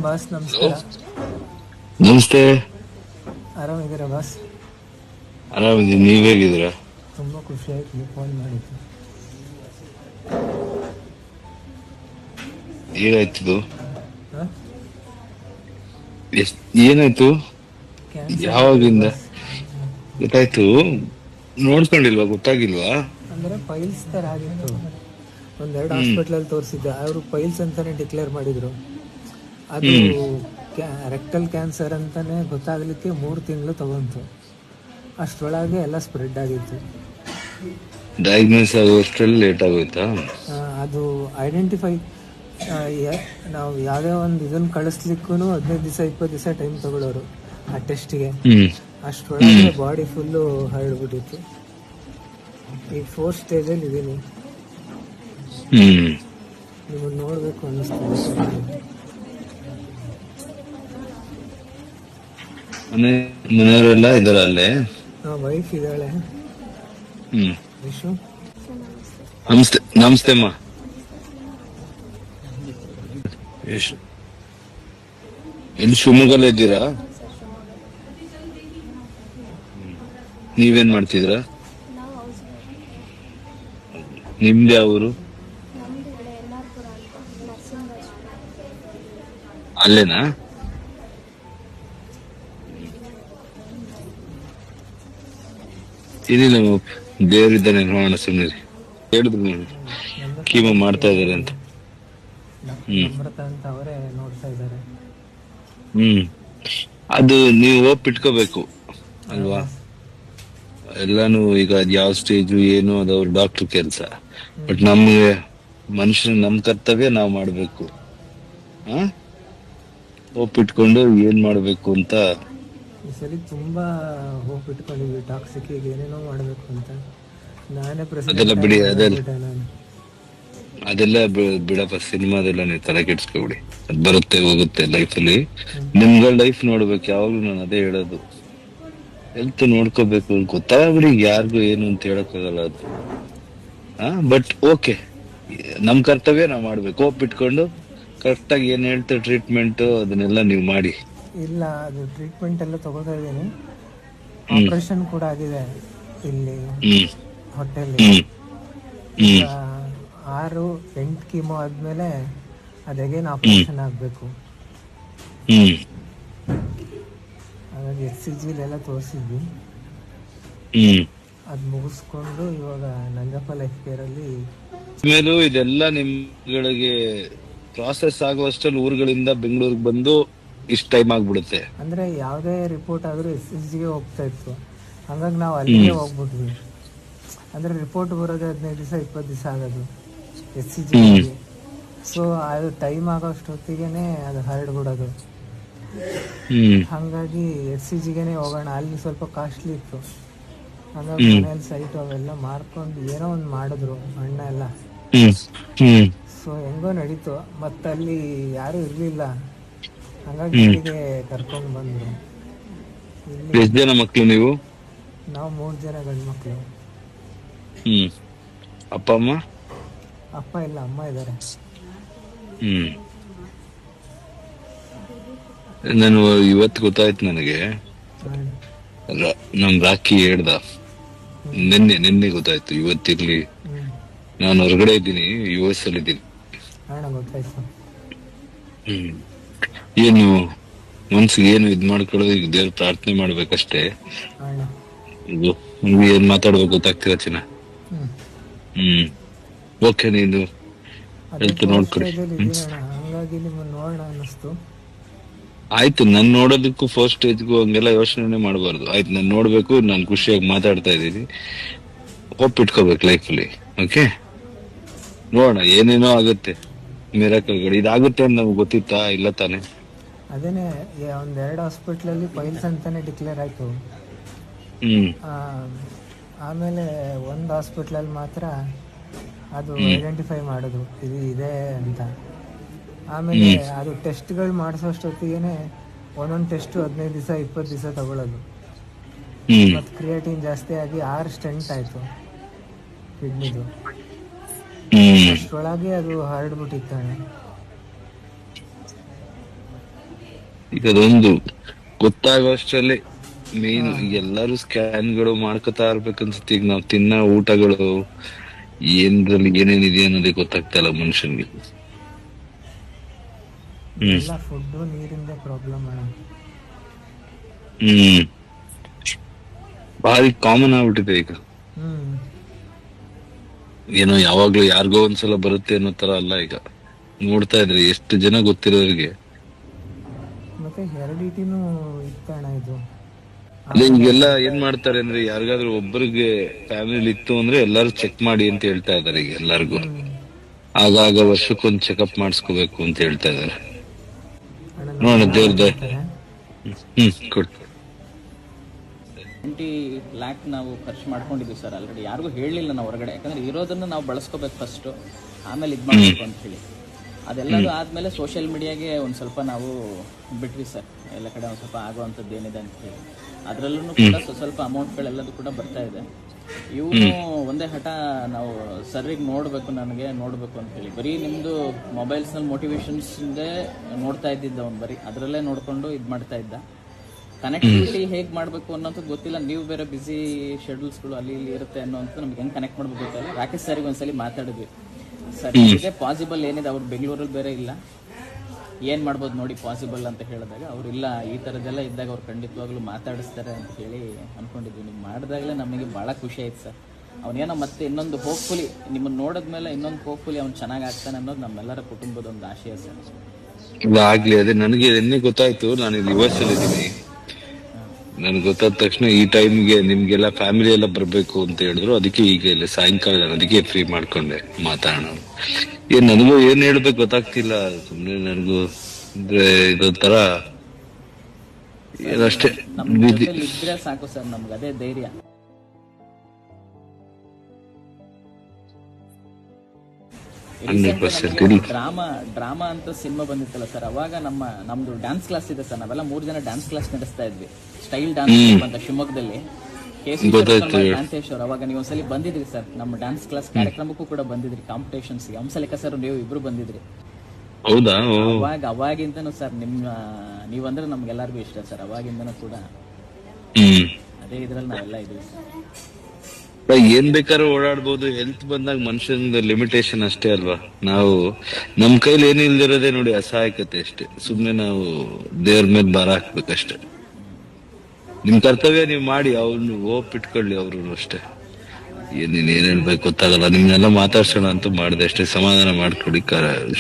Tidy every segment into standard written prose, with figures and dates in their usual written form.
Boss, ನಮಸ್ಕಾರ. ನಮಸ್ತೆ. ಆರಾಮಿದ್ದೀರಾ boss? ಆರಾಮಿದ್ದೀನಿ, ನೀವ್ ಹೇಗಿದ್ದೀರಾ? ತುಂಬ ಖುಷಿ ಆಯ್ತು ನೀವು ಫೋನ್ ಮಾಡಿದ್ದು. ಏನಾಯ್ತು? ಹಾಂ, ಏನಾಯ್ತು? ಕ್ಯಾನ್ಸರ್ ಆಗಿದೆ ಯಾವಾಗಿಂದ ಬಾಸ್. ಗೊತ್ತಾಯ್ತು? ನೋಡ್ಕೊಂಡಿಲ್ವಾ? ಗೊತ್ತಾಗಿಲ್ವಾ? ಅಂದರೆ ಪೈಲ್ಸ್ ಥರ ಆಗಿತ್ತು. ಒಂದೆರಡು ಹ್ಮ್ ಹಾಸ್ಪಿಟ್ಲಲ್ಲಿ ತೋರಿಸಿದ್ದೆ, ಅವರು ಪೈಲ್ಸ್ ಅಂತಲೇ ಡಿಕ್ಲೇರ್ ಮಾಡಿದರು. ಅದು ಹ್ಮ್ ರೆಕ್ಟಲ್ ಕ್ಯಾನ್ಸರ್ ಅಂತಲೇ ಗೊತ್ತಾಗಲಿಕ್ಕೆ 3 ತಿಂಗಳು ತಗೊಂತು. ಅಷ್ಟರೊಳಗೆ ಎಲ್ಲ ಸ್ಪ್ರೆಡ್ ಆಗಿತ್ತು. ಡಯಾಗ್ನೋಸ್ ಆಗೋಷ್ಟ್ರಲ್ಲಿ ಲೇಟ್ ಆಗೋಯ್ತಾ? ಅದು ಐಡೆಂಟಿಫೈ, ನಾವು ಯಾವುದೇ ಒಂದು ಇದನ್ನು ಕಳಿಸ್ಲಿಕ್ಕೂ 15 ದಿವಸ 20 ದಿವಸ ಟೈಮ್ ತಗೊಳ್ಳೋರು ಆ ಟೆಸ್ಟಿಗೆ. ಹ್ಮ್ ಅಷ್ಟರೊಳಗೆ ಬಾಡಿ ಫುಲ್ಲು ಹರಡ್ಬಿಟ್ಟಿತ್ತು. ಈಗ 4th ಸ್ಟೇಜಲ್ಲಿ ಇದ್ದೀನಿ. ಹ್ಮ್ ನಿಮ್ಮನ್ನು ನೋಡಬೇಕು ಅನ್ನಿಸ್ತಿದೆ. ಮನೆಯವರೆಲ್ಲ ಇದಾರ ಅಲ್ಲೇ? ವೈಫ್ ಇದ್ದಾಳೆ. ಹ್ಮ್ ವಿಶು, ನಮಸ್ತೆ. ನಮಸ್ತೆ ಅಮ್ಮ. ಎಲ್ಲಿ ಶಿವಮೊಗ್ಗಲ್ಲ ಇದ್ದೀರಾ? ನೀವೇನ್ ಮಾಡ್ತಿದ್ರ? ನಿಮ್ದು ಯಾವ ಊರು? ಅಲ್ಲೇನಾ? ಏನಿಲ್ಲ, ದೇವರಿದ್ದಾನೆ, ನೋಡೋಣ ಸುಮ್ಮನೆ. ಹೇಳಿದ್ರು ನೀವು ಕೀಮೋ ಮಾಡ್ತಾ ಇದಾರೆ ಅಂತ. ನಮ್ರತ ಅಂತ ಅವರೇ ನೋಡ್ತಾ ಇದ್ದಾರೆ. ಅದು ನೀವು ಒಪ್ಪಿಟ್ಕೋಬೇಕು ಅಲ್ವಾ? ಎಲ್ಲಾನು ಈಗ ಯಾವ ಸ್ಟೇಜು ಏನು ಅದು ಅವ್ರ ಡಾಕ್ಟರ್ ಕೆಲಸ. ಬಟ್ ನಮ್ಗೆ ಮನುಷ್ಯನ ನಮ್ ಕರ್ತವ್ಯ ನಾವ್ ಮಾಡ್ಬೇಕು. ಒಪ್ಪಿಟ್ಕೊಂಡು ಏನ್ ಮಾಡ್ಬೇಕು ಅಂತ. ಈ ಸಲ ತುಂಬಾ ಹೋಪ್ ಇಟ್ಕೊಂಡಿದ್ವಿ, ಟಾಕ್ಸಿಕ್ ಏನೇನೋ ಮಾಡಬೇಕು ಅಂತ. ನಾನೇ ಅದೆಲ್ಲ ಬಿಡಿ, ನಾನು ಅದೆಲ್ಲ ಬಿಡಪ್ಪ. ಸಿನಿಮಾದೆಲ್ಲ ನೀವು ತಲೆ ಕೆಡ್ಸ್ಕೊಬಿಡಿ. ಅದ್ ಬರುತ್ತೆ ಹೋಗುತ್ತೆ ಲೈಫಲ್ಲಿ. ನಿಮ್ಗಳ ಲೈಫ್ ನೋಡ್ಬೇಕು ಯಾವಾಗ್ಲೂ. ನಾನು ಅದೇ ಹೇಳೋದು, ಹೆಲ್ತ್ ನೋಡ್ಕೋಬೇಕು. ಗೊತ್ತಾಗ್ಬಿಡಿ ಯಾರಿಗೂ ಏನು ಅಂತ ಹೇಳಕ್ಕಾಗಲ್ಲ ಅದು. ಬಟ್ ಓಕೆ, ನಮ್ ಕರ್ತವ್ಯ ನಾವ್ ಮಾಡ್ಬೇಕು. ಒಪ್ಪಿಟ್ಕೊಂಡು ಕರೆಕ್ಟ್ ಆಗಿ ಏನ್ ಹೇಳ್ತಾರೆ ಟ್ರೀಟ್ಮೆಂಟ್ ಅದನ್ನೆಲ್ಲ ನೀವು ಮಾಡಿ. ಇಲ್ಲ, ಅದು ಟ್ರೀಟ್ಮೆಂಟ್ ಎಲ್ಲ ತಗೋತಾ ಇದ್ದೀನಿ. ಆಪರೇಷನ್ ಕೂಡ ಆಗಿದೆ ಇಲ್ಲಿ ಹೊಟ್ಟೆಲಿ. ಈಗ 6-8 ಕೀಮೋ ಆದ್ಮೇಲೆ ಅದೇಗೇನು ಆಪರೇಷನ್ ಆಗಬೇಕು. ಹಾಗಾಗಿ HCG ತೋರಿಸಿದ್ವಿ. ಅದು ಮುಗಿಸ್ಕೊಂಡು ಇವಾಗ ನಂಜಪ್ಪ ಲೈಫ್ ಕೇರ್ ಅಲ್ಲಿ. ಮೇಲೂ ಇದೆಲ್ಲ ನಿಮ್ಗಳಿಗೆ ಪ್ರಾಸೆಸ್ ಆಗುವಷ್ಟರಲ್ಲಿ ಊರುಗಳಿಂದ ಬೆಂಗಳೂರಿಗೆ ಬಂದು ಇಷ್ಟ ಟೈಮ್ ಆಗ್ಬಿಡುತ್ತೆ. ಅಂದ್ರೆ ಯಾವುದೇ ರಿಪೋರ್ಟ್ ಆದ್ರೂ HCGಗೆ ಹೋಗ್ತಾ ಇತ್ತು. ಹಂಗಾಗಿ ನಾವು ಅಲ್ಲಿಗೆ ಹೋಗ್ಬಿಟ್ವಿ. ಅಂದ್ರೆ ರಿಪೋರ್ಟ್ ಬರೋದೇ 15 ದಿವಸ 20 ದಿವಸ ಆಗೋದು HCG. ಸೊ ಅದು ಟೈಮ್ ಆಗೋಷ್ಟೊತ್ತಿಗೆನೆ ಅದು ಹರಡ್ಬಿಡೋದು. ಹಂಗಾಗಿ HCGಗೆನೆ ಹೋಗೋಣ, ಅಲ್ಲಿ ಸ್ವಲ್ಪ ಕಾಸ್ಟ್ಲಿ ಇತ್ತು. ಹಂಗಾಗಿ ಮನೇಲಿ ಸೈಟ್ ಅವೆಲ್ಲ ಮಾರ್ಕೊಂಡು ಏನೋ ಒಂದು ಮಾಡಿದ್ರು ಅಣ್ಣ ಎಲ್ಲ. ಸೊ ಹೆಂಗೋ ನಡೀತು. ಮತ್ತೆ ಅಲ್ಲಿ ಯಾರು ಇರ್ಲಿಲ್ಲ, ಹಂಗಾಗಿ ಇಲ್ಲಿಗೆ ಕರ್ಕೊಂಡು ಬಂದ್ರು. ಎಷ್ಟು ಜನ ಮಕ್ಳು ನೀವು? ನಾವು 3 ಜನ ಗಂಡು ಮಕ್ಳು. ಅಪ್ಪ ಅಮ್ಮ? ಅಪ್ಪ ಇಲ್ಲ, ಅಮ್ಮ ಇದ್ದಾರೆ. ನಾನು ಇವತ್ತು ಗೊತ್ತಾಯ್ತು ನನಗೆ, ನಮ್ ರಾಕಿ ಹೇಳ್ದ. ನಿನ್ನೆ ಗೊತ್ತಾಯ್ತು. ಇವತ್ತಿರ್ಲಿ, ನಾನು ಹೊರಗಡೆ ಇದ್ದೀನಿ, US ಅಲ್ಲಿ ಇದ್ದೀನಿ. ಗೊತ್ತಾಯ್ತು. ಏನು ಮನ್ಸಿಗೆ ಏನು ಇದ್ ಮಾಡ್ಕೊಳ್ಳೋದು, ಈಗ ದೇವ್ರ ಪ್ರಾರ್ಥನೆ ಮಾಡ್ಬೇಕಷ್ಟೇ. ಏನ್ ಮಾತಾಡ್ಬೇಕು ಗೊತ್ತಾಗ್ತಿರ ಚಿನ್ನ. ಓಕೆ, ನೀನು ಹೆಲ್ತ್ ನೋಡ್ಕೊಡಿ. ಹಂಗಾಗಿ ನಿಮ್ಮನ್ನ ನೋಡೋಣ ಅನ್ನಿಸ್ತು. ಆಯ್ತು, ನನ್ ನೋಡೋದಕ್ಕೂ 4th ಸ್ಟೇಜ್ಗೂ ಹಂಗೆಲ್ಲ ಯೋಚನೆ ಮಾಡಬಾರ್ದು. ಆಯ್ತು, ನಾನ್ ನೋಡ್ಬೇಕು, ನಾನ್ ಖುಷಿಯಾಗಿ ಮಾತಾಡ್ತಾ ಇದ್ದೀನಿ. ಒಪ್ಪಿಟ್ಕೋಬೇಕು ಲೈಫಲ್ಲಿ. ಓಕೆ, ನೋಡೋಣ, ಏನೇನೋ ಆಗುತ್ತೆ ಮಿರಾಕಲ್ಗಳು. ಇದಾಗುತ್ತೆ ಅಂತ ನಮ್ಗೆ ಗೊತ್ತಿತ್ತಾ? ಇಲ್ಲ ತಾನೆ. ಅದೇನೆ, ಒಂದೆರಡು ಹಾಸ್ಪಿಟ್ಲಲ್ಲಿ ಪೈಲ್ಸ್ ಅಂತಾನೆ ಡಿಕ್ಲೇರ್ ಆಯ್ತು. ಆಮೇಲೆ ಒಂದು ಹಾಸ್ಪಿಟ್ಲಲ್ಲಿ ಮಾತ್ರ ಅದು ಐಡೆಂಟಿಫೈ ಮಾಡೋದು ಇದು ಇದೆ ಅಂತ. ಆಮೇಲೆ ಅದು ಟೆಸ್ಟ್ಗಳು ಮಾಡಿಸೋಷ್ಟೊತ್ತಿಗೆ ಒಂದೊಂದು ಟೆಸ್ಟು 15 ದಿವಸ 20 ದಿವಸ ತಗೊಳ್ಳೋದು. ಮತ್ತು ಕ್ರಿಯೇಟಿನ್ ಜಾಸ್ತಿ ಆಗಿ 6 ಸ್ಟೆಂಟ್ ಆಯಿತು ಕಿಡ್ನಿದು. ಅಷ್ಟರೊಳಗೆ ಅದು ಹರಡ್ಬಿಟ್ಟಿತ್ತಾನೆ. ಈಗ ಅದೊಂದು ಗೊತ್ತಾಗುವಷ್ಟರಲ್ಲಿ ಮೇನ್ ಎಲ್ಲಾರು ಸ್ಕ್ಯಾನ್ಗಳು ಮಾಡ್ಕೊತಾ ಇರ್ಬೇಕನ್ಸುತ್ತೆ. ಈಗ ನಾವ್ ತಿನ್ನೋ ಊಟಗಳು ಏನ್ರಲ್ಲಿ ಏನೇನಿದೆ ಅನ್ನೋದೇ ಗೊತ್ತಾಗ್ತಾ ಇಲ್ಲ ಮನುಷ್ಯನ್ಗೆ. ಎಲ್ಲ ಫುಡ್ಡು ನೀರಿಂದ ಪ್ರಾಬ್ಲಮ್ ಅಣ್ಣ. ಹ್ಮ್ ಭಾರಿ ಕಾಮನ್ ಆಗ್ಬಿಟ್ಟಿದೆ ಈಗ. ಹ್ಮ್ ಏನೋ ಯಾವಾಗ್ಲೂ ಯಾರಿಗೋ ಒಂದ್ಸಲ ಬರುತ್ತೆ ಅನ್ನೋ ತರ ಅಲ್ಲ ಈಗ. ನೋಡ್ತಾ ಇದ್ರಿ ಎಷ್ಟು ಜನ ಗೊತ್ತಿರೋರಿಗೆ. ಮತ್ತೆ ಹೆರಿಡಿಟಿನೂ ಇತ್ತಣ್ಣ ಇದು. ಅದೇ ಈಗೆಲ್ಲ ಏನ್ ಮಾಡ್ತಾರೆ ಅಂದ್ರೆ ಯಾರಿಗಾದ್ರೂ ಒಬ್ಬರಿಗೆ ಫ್ಯಾಮಿಲಿ ಇತ್ತು ಅಂದ್ರೆ ಎಲ್ಲಾರು ಚೆಕ್ ಮಾಡಿ ಅಂತ ಹೇಳ್ತಾ ಇದಾರೆ ಈಗ ಎಲ್ಲಾರ್ಗು. ಆಗಾಗ ವರ್ಷಕ್ಕೊಂದ್ ಚೆಕಪ್ ಮಾಡಿಸ್ಕೋಬೇಕು ಅಂತ ಹೇಳ್ತಾ ಇದಾರೆ. ನೋಡೋಣ ದೇವ್ರದ. ಕೊಡ್ತಾರೆ 20 lakh ನಾವು ಖರ್ಚು ಮಾಡ್ಕೊಂಡಿದ್ವಿ ಸರ್ ಆಲ್ರೆಡಿ. ಯಾರಿಗೂ ಹೇಳಲಿಲ್ಲ ನಾವು ಹೊರಗಡೆ, ಯಾಕಂದ್ರೆ ಇರೋದನ್ನು ನಾವು ಬಳಸ್ಕೋಬೇಕು ಫಸ್ಟು, ಆಮೇಲೆ ಇದು ಮಾಡಬೇಕು ಅಂತ ಹೇಳಿ. ಅದೆಲ್ಲದು ಆದಮೇಲೆ ಸೋಷಿಯಲ್ ಮೀಡಿಯಾಗೆ ಒಂದು ಸ್ವಲ್ಪ ನಾವು ಬಿಟ್ವಿ ಸರ್. ಎಲ್ಲ ಕಡೆ ಒಂದು ಸ್ವಲ್ಪ ಆಗುವಂಥದ್ದು ಏನಿದೆ ಅಂತ ಹೇಳಿ ಅದರಲ್ಲೂ ಕೂಡ ಸ್ವಲ್ಪ ಅಮೌಂಟ್ಗಳೆಲ್ಲದು ಕೂಡ ಬರ್ತಾ ಇದೆ. ಇವನು ಒಂದೇ ಹಠ, ನಾವು ಸರ್ರಿಗೆ ನೋಡಬೇಕು, ನನಗೆ ನೋಡಬೇಕು ಅಂತ ಹೇಳಿ ಬರೀ ನಿಮ್ಮದು ಮೊಬೈಲ್ಸ್ನಲ್ಲಿ ಮೋಟಿವೇಶನ್ಸ್ದೇ ನೋಡ್ತಾ ಇದ್ದಿದ್ದ ಅವ್ನು. ಬರೀ ಅದರಲ್ಲೇ ನೋಡಿಕೊಂಡು ಇದು ಮಾಡ್ತಾ ಇದ್ದ. ಕನೆಕ್ಟಿವಿಟಿ ಹೇಗೆ ಮಾಡಬೇಕು ಅನ್ನೋದು ಗೊತ್ತಿಲ್ಲ. ನೀವು ಬೇರೆ ಬಿಸಿ ಶೆಡ್ಯೂಲ್ಸ್ಗಳು ಅಲ್ಲಿ ಇಲ್ಲಿ ಇರುತ್ತೆ ಅನ್ನೋಂಥ ನಮ್ಗೆ ಹೆಂಗೆ ಕನೆಕ್ಟ್ ಮಾಡಬೇಕು ಗೊತ್ತಿಲ್ಲ. ರಾಕೇಶ್ ಸರ್ಗೆ ಒಂದ್ಸಲಿ ಮಾತಾಡಿದ್ವಿ, ಸರ್ ಇದೆ ಪಾಸಿಬಲ್ ಏನಿದೆ, ಅವ್ರು ಬೆಂಗಳೂರಲ್ಲಿ ಬೇರೆ ಇಲ್ಲ, ಏನು ಮಾಡ್ಬೋದು ನೋಡಿ ಪಾಸಿಬಲ್ ಅಂತ ಹೇಳಿದಾಗ ಅವ್ರು ಇಲ್ಲ, ಈ ಥರದ್ದೆಲ್ಲ ಇದ್ದಾಗ ಅವ್ರು ಖಂಡಿತವಾಗ್ಲೂ ಮಾತಾಡಿಸ್ತಾರೆ ಅಂತ ಹೇಳಿ ಅಂದ್ಕೊಂಡಿದ್ವಿ. ನೀವು ಮಾಡಿದಾಗಲೇ ನಮಗೆ ಭಾಳ ಖುಷಿ ಆಯ್ತು ಸರ್. ಅವನೇನೋ ಮತ್ತೆ ಇನ್ನೊಂದು ಹೋಪ್ಫುಲಿ ನಿಮ್ಮನ್ನು ನೋಡಿದ್ಮೇಲೆ ಇನ್ನೊಂದು ಹೋಪ್ಫುಲಿ ಅವ್ನು ಚೆನ್ನಾಗಿ ಆಗ್ತಾನೆ ಅನ್ನೋದು ನಮ್ಮೆಲ್ಲರ ಕುಟುಂಬದ ಒಂದು ಆಶಯ ಸರ್. ಆಗ್ಲಿ. ಅದೇ ನನಗೆ ಎನ್ನೆ ಗೊತ್ತಾಯ್ತು, ನಾನು ಇಲ್ಲಿ ಯುಎಸ್ ಅಲ್ಲಿ ಇದ್ದೀನಿ. ನನ್ಗೆ ಗೊತ್ತಾದ ತಕ್ಷಣ ಈ ಟೈಮ್ಗೆ ನಿಮ್ಗೆಲ್ಲ ಫ್ಯಾಮಿಲಿ ಎಲ್ಲ ಬರ್ಬೇಕು ಅಂತ ಹೇಳಿದ್ರು. ಅದಕ್ಕೆ ಈಗ ಇಲ್ಲಿ ಸಾಯಂಕಾಲ ನಾನು ಅದಕ್ಕೆ ಫ್ರೀ ಮಾಡ್ಕೊಂಡೆ ಮಾತಾಡೋಣ. ನನಗೂ ಏನ್ ಹೇಳ್ಬೇಕು ಗೊತ್ತಾಗ್ತಿಲ್ಲ. ಸುಮ್ನೆ ನನಗೂ ಅಂದ್ರೆ ಇದೊಂಥರ ಏನಷ್ಟೇ ಇದ್ರೆ ಸಾಕು ಸರ್, ನಮ್ಗೆ ಅದೇ ಧೈರ್ಯ. ಡ್ರಾಮಾ ಅಂತ ಸಿನಿಮಾ ಬಂದಿತ್ತಲ್ಲ ಸರ್, ಅವಾಗ ನಮ್ದು ಡ್ಯಾನ್ಸ್ ಕ್ಲಾಸ್ ಇದೆ ಸರ್. ನಾವೆಲ್ಲ 3 ಜನ ಡ್ಯಾನ್ಸ್ ಕ್ಲಾಸ್ ನಡೆಸ್ತಾ ಇದ್ವಿ, ಸ್ಟೈಲ್ ಡ್ಯಾನ್ಸ್ ಅಂತ ಶಿವಮೊಗ್ಗದಲ್ಲಿ. ಡ್ಯಾನ್ಸೇಶ್ ಅವರು ಅವಾಗ ನೀವು ಒಂದ್ಸಲಿ ಬಂದಿದ್ರಿ ಸರ್, ನಮ್ಮ ಡ್ಯಾನ್ಸ್ ಕ್ಲಾಸ್ ಕಾರ್ಯಕ್ರಮಕ್ಕೂ ಕೂಡ ಬಂದಿದ್ರಿ, ಕಾಂಪಿಟೇಷನ್ಸ್. ಹಂಸಲೇಖ ಸರ್ ನೀವು ಇಬ್ರು ಬಂದಿದ್ರಿ. ಹೌದಾ? ಅವಾಗಿಂದನೂ ಸರ್ ನೀವಂದ್ರೆ ನಮ್ಗೆಲ್ಲರಿಗೂ ಇಷ್ಟ ಸರ್. ಅವಾಗಿಂದನೂ ಕೂಡ ಅದೇ ಇದ್ರಲ್ಲಿ ನಾವೆಲ್ಲ ಇದೀವಿ ಸರ್. ಏನ್ ಬೇಕಾದ್ರೂ ಓಡಾಡ್ಬೋದು. ಹೆಲ್ತ್ ಬಂದಾಗ ಮನುಷ್ಯನ ಲಿಮಿಟೇಷನ್ ಅಷ್ಟೇ ಅಲ್ವಾ. ನಾವು ನಮ್ ಕೈಲಿ ಏನು ಇಲ್ದಿರೋದೇ ನೋಡಿ ಅಸಹಾಯಕತೆ ಅಷ್ಟೇ. ಸುಮ್ನೆ ನಾವು ದೇವ್ರ ಮೇಲೆ ಭಾರ ಹಾಕ್ಬೇಕಷ್ಟೇ. ನಿಮ್ ಕರ್ತವ್ಯ ನೀವ್ ಮಾಡಿ, ಅವ್ರನ್ನ ಹೋಪ್ ಇಟ್ಕೊಳ್ಳಿ ಅವ್ರು ಅಷ್ಟೇ. ನೀನ್ ಏನ್ ಹೇಳ್ಬೇಕು ಗೊತ್ತಾಗಲ್ಲ. ನಿಮ್ನೆಲ್ಲ ಮಾತಾಡ್ಸೋಣ ಅಂತ ಮಾಡಿದೆ ಅಷ್ಟೇ. ಸಮಾಧಾನ ಮಾಡ್ಕೊಳ್ಳಿ.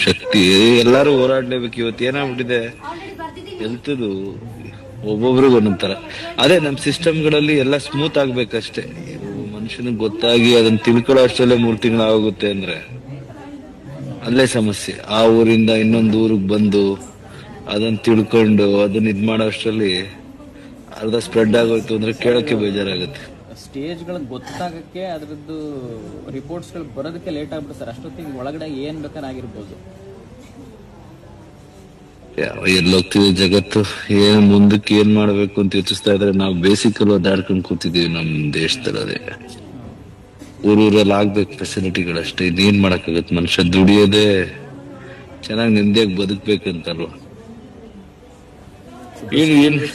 ಶಕ್ತಿ ಎಲ್ಲಾರು ಹೋರಾಡ್ಲೇಬೇಕು. ಇವತ್ತು ಏನಾಗ್ಬಿಟ್ಟಿದೆ ಹೆಲ್ತ್ದು ಒಬ್ಬೊಬ್ರಿಗೂ ಒಂದೊಂದ್ ತರ. ಅದೇ ನಮ್ ಸಿಸ್ಟಮ್ಗಳಲ್ಲಿ ಎಲ್ಲ ಸ್ಮೂತ್ ಆಗ್ಬೇಕಷ್ಟೇ. ಮನುಷ್ಯನಿಗೆ ಗೊತ್ತಾಗಿ ಅದನ್ನ ತಿಳ್ಕೊಳ್ಳೋ ಅಷ್ಟರಲ್ಲೇ 3 ತಿಂಗಳು ಆಗೋಗುತ್ತೆ ಅಂದ್ರೆ ಅಲ್ಲೇ ಸಮಸ್ಯೆ. ಆ ಊರಿಂದ ಇನ್ನೊಂದು ಊರಿಗೆ ಬಂದು ಅದನ್ನ ತಿಳ್ಕೊಂಡು ಅದನ್ನ ಇದ್ ಮಾಡೋ ಅಷ್ಟರಲ್ಲಿ ಅರ್ಧ ಸ್ಪ್ರೆಡ್ ಆಗೋಯ್ತು ಅಂದ್ರೆ ಕೇಳಕ್ಕೆ ಬೇಜಾರಾಗುತ್ತೆ. ಸ್ಟೇಜ್ಗಳು ಗೊತ್ತಾಗಕ್ಕೆ ಅದ್ರದ್ದು ರಿಪೋರ್ಟ್ಸ್ಗಳು ಬರೋದಕ್ಕೆ ಲೇಟ್ ಆಗ್ಬಿಡುತ್ತೆ ಸರ್. ಅಷ್ಟೊತ್ತಿಗೆ ಒಳಗಡೆ ಏನ್ ಬೇಕಾದ್ರೆ ಆಗಿರ್ಬೋದು. ಎಲ್ಲೋಗ್ತಿದೆ ಜಗತ್ತು, ಏನ್ ಮುಂದಕ್ಕೆ ಏನ್ ಮಾಡ್ಬೇಕು ಅಂತ ಯೋಚಿಸ್ತಾ ಇದ್ರೆ ನಾವು ಬೇಸಿಕಲ್ ಒದ್ದಾಡ್ಕೊಂಡ್ ಕೂತಿದೀವಿ ನಮ್ ದೇಶದಲ್ಲಿ. ಅದೇ ಊರಲ್ಲಿ ಆಗ್ಬೇಕು ಫೆಸಿಲಿಟಿಗಳಷ್ಟೇ. ಇನ್ನೇನ್ ಮಾಡಕ್ಕಾಗತ್ತೆ. ಮನುಷ್ಯ ದುಡಿಯೋದೇ ಚೆನ್ನಾಗಿ ನೆಮ್ಮದಿಯಾಗಿ ಬದುಕ್ಬೇಕಂತಲ್ವಾ.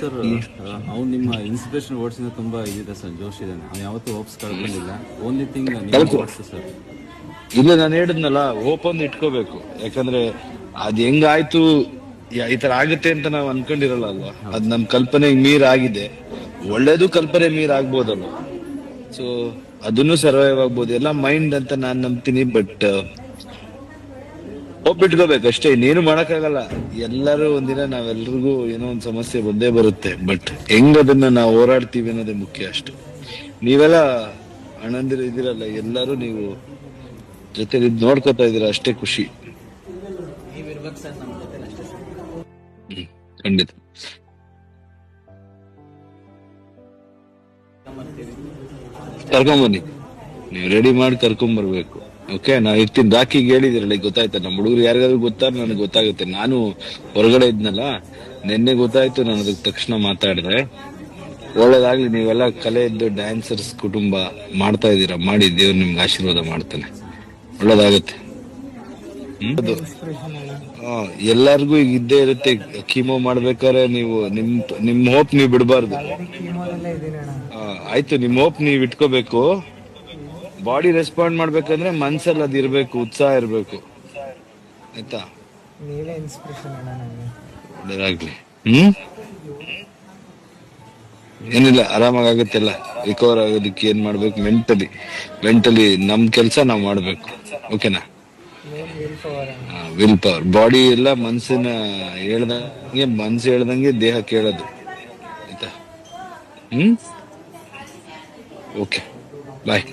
ಸರ್ ಅವ್ನು ನಿಮ್ಮ ಇನ್ಸ್ಪಿರೇಷನ್ ವರ್ಡ್ಸ್ ಇಂದ ತುಂಬಾ ಇದಿದೆ ಸರ್, ಜೋಶ್ ಇದೆ. ಅವ್ನು ಯಾವತ್ತೂ ಹೋಪ್ಸ್ ಕಳ್ಕೊಂಡಿಲ್ಲ. ಓನ್ಲಿ ಥಿಂಗ್ ಸರ್, ಇಲ್ಲ ನಾನು ಹೇಳಿದ್ನಲ್ಲ, ಹೋಪ್ ಒಂದು ಇಟ್ಕೋಬೇಕು. ಯಾಕಂದ್ರೆ ಅದ್ ಹೆಂಗಾಯ್ತು ಈ ತರ ಆಗುತ್ತೆ ಅಂತ ನಾವ್ ಅನ್ಕೊಂಡಿರಲ್ಲ ಅಲ್ವಾ. ಅದ್ ನಮ್ ಕಲ್ಪನೆಗೆ ಮೀರ್ ಆಗಿದೆ. ಒಳ್ಳೇದು ಕಲ್ಪನೆ ಮೀರ್ ಆಗ್ಬೋದಲ್ವ. ಸೊ ಅದನ್ನು ಸರ್ವೈವ್ ಆಗ್ಬೋದು. ಎಲ್ಲ ಮೈಂಡ್ ಅಂತ ನಾನ್ ನಂಬ್ತೀನಿ. ಬಟ್ ಹೋಪ್ ಇಟ್ಕೋಬೇಕು ಅಷ್ಟೇ. ಇನ್ನೇನು ಮಾಡಕ್ಕಾಗಲ್ಲ. ಎಲ್ಲರೂ ಒಂದಿನ ನಾವೆಲ್ರಿಗೂ ಏನೋ ಒಂದ್ ಸಮಸ್ಯೆ ಬಂದೇ ಬರುತ್ತೆ. ಬಟ್ ಹೆಂಗ್ ಅದನ್ನ ನಾವು ಹೋರಾಡ್ತೀವಿ ಅನ್ನೋದೇ ಮುಖ್ಯ ಅಷ್ಟೇ. ನೀವೆಲ್ಲ ಅಣ್ಣಂದಿರ ಇದಿರಲ್ಲ, ಎಲ್ಲರೂ ನೀವು ಜೊತೆ ನೋಡ್ಕೋತಾ ಇದೀರ, ಅಷ್ಟೇ ಖುಷಿ. ಖಂಡಿತ ಕರ್ಕೊಂಬನ್ನಿ. ನೀವು ರೆಡಿ ಮಾಡಿ ಕರ್ಕೊಂಬರ್ಬೇಕು. ಓಕೆ, ನಾ ಇರ್ತೀನಿ. ರಾಖಿಗೆ ಹೇಳಿದಿರಲ್ಲ, ಗೊತ್ತಾಯ್ತಾ? ನಮ್ಮ ಹುಡುಗರು ಯಾರಿಗಾದ್ರು ಗೊತ್ತಾದ್ರೆ ನನಗೆ ಗೊತ್ತಾಗುತ್ತೆ. ನಾನು ಹೊರಗಡೆ ಇದ್ನಲ್ಲ, ನಿನ್ನೆ ಗೊತ್ತಾಯ್ತು. ನಾನು ಅದಕ್ಕೆ ತಕ್ಷಣ ಮಾತಾಡಿದೆ. ಒಳ್ಳೇದಾಗ್ಲಿ. ನೀವೆಲ್ಲ ಕಲೆಯದ್ದು ಡ್ಯಾನ್ಸರ್ಸ್ ಕುಟುಂಬ ಮಾಡ್ತಾ ಇದ್ದೀರಾ, ಮಾಡಿ. ದೇವ್ರು ನಿಮ್ಗೆ ಆಶೀರ್ವಾದ ಮಾಡ್ತಾನೆ. ಒಳ್ಳೇದಾಗತ್ತೆ. ಅದು ಇನ್ಸ್ಪಿರೇಷನ್ ಅಣ್ಣ. ಎಲ್ಲಾರ್ಗು ಈಗ ಇದ್ದೇ ಇರುತ್ತೆ. ಕೀಮೋ ಮಾಡ್ಬೇಕಾದ್ರೆ ನೀವು ನಿಮ್ ಹೋಪ್ ನೀವು ಬಿಡಬಾರ್ದು. ಆಲ್ರೆಡಿ ಕೀಮೋದಲ್ಲೇ ಇದೀನಿ ಅಣ್ಣ. ಆಯ್ತು, ನಿಮ್ ಹೋಪ್ ನೀವ್ ಇಟ್ಕೋಬೇಕು. ಬಾಡಿ ರೆಸ್ಪಾಂಡ್ ಮಾಡ್ಬೇಕಂದ್ರೆ ಮನ್ಸಲ್ಲಿ ಅದ್ ಇರ್ಬೇಕು, ಉತ್ಸಾಹ ಇರ್ಬೇಕು. ಆಯ್ತಾ? ನೀವೇ ಇನ್ಸ್ಪಿರೇಷನ್ ಅಣ್ಣ ನನಗೆ. ಒಳ್ಳೇದಾಗ್ಲಿ. ಏನಿಲ್ಲ, ಆರಾಮಾಗತ್ತೆಲ್ಲ. ರಿಕವರ್ ಆಗೋದಕ್ಕೆ ಏನ್ ಮಾಡ್ಬೇಕು, ಮೆಂಟಲಿ ನಮ್ ಕೆಲ್ಸ ನಾವ್ ಮಾಡ್ಬೇಕು. ಓಕೆನಾ? ಮೇನ್ ವಿಲ್ ಪವರ್ ಅಣ್ಣ. Will power. ಬಾಡಿ ಎಲ್ಲ ಮನ್ಸು ಹೇಳ್ದಂಗೆ ದೇಹ ಕೇಳೋದು. ಆಯ್ತಾ? ಓಕೆ, ಬಾಯ್.